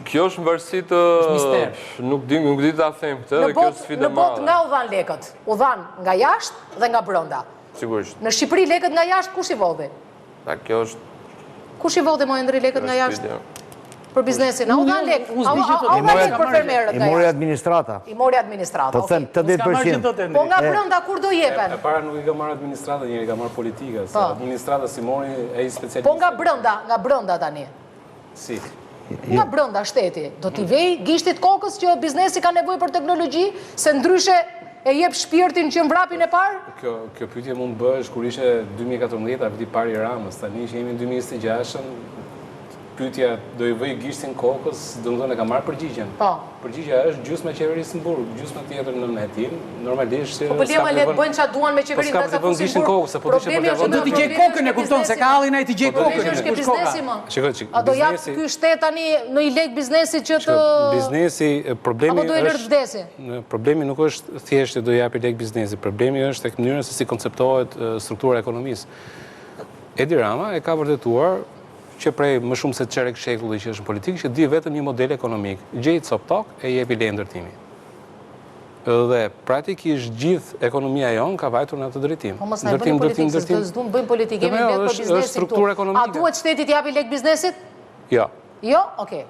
Kjo është në varësi të... Nuk di ta them këtë dhe kjo është sfida madhe. Në botë nga u dhan lekët? U dhan nga jashtë dhe nga brenda. Sigurisht. Në Shqipëri lekët nga jashtë kush i vodhi? Kjo është... Kush i vodhi Ëndri lekët nga jashtë? Për biznesin, a u dhan lekë? A u dhan lekë për fermerët nga jashtë? I mori administrata. I mori administrata, po them 80%. Po nga brenda kur do jepen? E para nuk i ka marrë administrata, njëri ka marrë politika. Administrata si mori e i specialist. Po nga brenda tani? Si? Nga brenda shteti. Do t'i vej gishtit kokës që biznesi ka nevojë për teknologji, se ndryshe e jep shpirtin që në vrapin e parë? Kjo pyetje mund bësh kur ishe 2014, viti parë i Ramës, tani që jemi në 2026, pyetja do i vëj gishtin kokës, domethënë e ka marrë përgjigjen. Përgjigja është gjysma e qeverisë në burg, gjysma tjetër në Metin, normalisht. Po pëllema le të bëjnë çfarë duan me qeverinë, po s'ka të gishtin kokës, se po dishe për t'ia do t'i gjej kokën, e kupton se ka hallin ai t'i gjej kokën. Problemi është ke biznesi më. Shikoj, a do jap ky shtet tani në i lek biznesit që të biznesi, problemi apo do i lër të vdesi? Problemi nuk është thjesht do japi lek biznesi, problemi është tek mënyra se si konceptohet struktura e ekonomisë. Edi Rama e ka vërtetuar që prej më shumë se çerek shekulli që është në politikë, që di vetëm një model ekonomik. Gjej cop tok e jepi leje ndërtimi. Dhe praktikisht gjithë ekonomia jonë ka vajtur në atë drejtim. Po mos na bëjmë politikë, s'do të bëjmë politikë, kemi lek për biznesin. Është strukturë ekonomike. A duhet shteti t'i japi lek biznesit? Jo. Jo? Okej.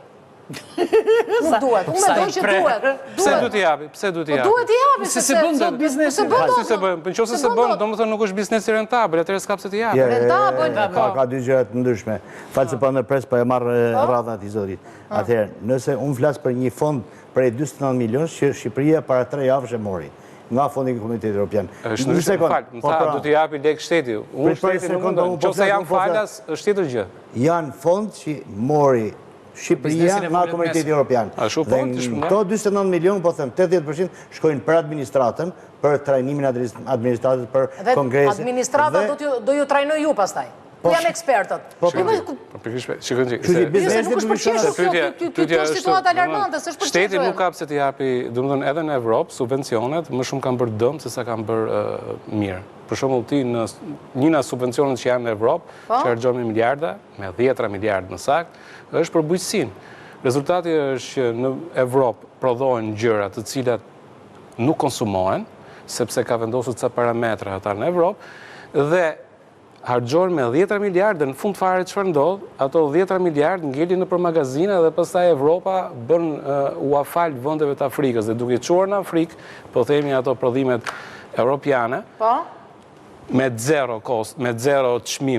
Nuk duhet. Unë mendoj që duhet. Pse duhet t'i japi? Pse duhet t'i japi? Duhet t'i japi. Se bën dot biznesi. Se bën. Po nëse se bën, domethënë nuk është biznesi rentabël, atëherë s'ka pse t'i japi. Rentabël. Ka dy gjëra të ndryshme. Falë se po ndërpres, po e marr radhën aty zotit. Atëherë, nëse unë flas për një fond prej 49 milionë që Shqipëria para 3 javësh e mori nga fondi i Komunitetit Evropian. Është në sekond. Më tha do t'i japi lek shteti. Unë shteti nuk mundon. Nëse janë falas, është tjetër gjë. Janë fond që mori Shqipëria nga Komuniteti Evropian. Dhe këto 49 milionë, po them, 80% shkojnë për administratën, për trajnimin administratës, për kongresin. Dhe administrata do ju trajnoj ju pastaj. Janë ekspertët. Biznesi nuk është për qeshur, kjo është situatë alarmante, s'është për qeshur. Shteti nuk ka pse t'i japi, domethënë edhe në Evropë, subvencionet më shumë kanë bërë dëm se sa kanë bërë mirë. Për shembull ti në njëna subvencionet që janë në Evropë, që harxhon me miliarda, me 10 miliardë më saktë, është për bujqësinë. Rezultati është që në Evropë prodhohen gjëra të cilat nuk konsumohen, sepse ka vendosur ca parametra ata në Evropë, dhe harxhon me 10 miliardë, në fund fare çfarë ndodh? Ato 10 miliardë ngelin nëpër magazina dhe pastaj Evropa bën u afal vendeve të Afrikës dhe duke çuar në Afrikë, po themi ato prodhimet europiane, me zero cost, me zero çmim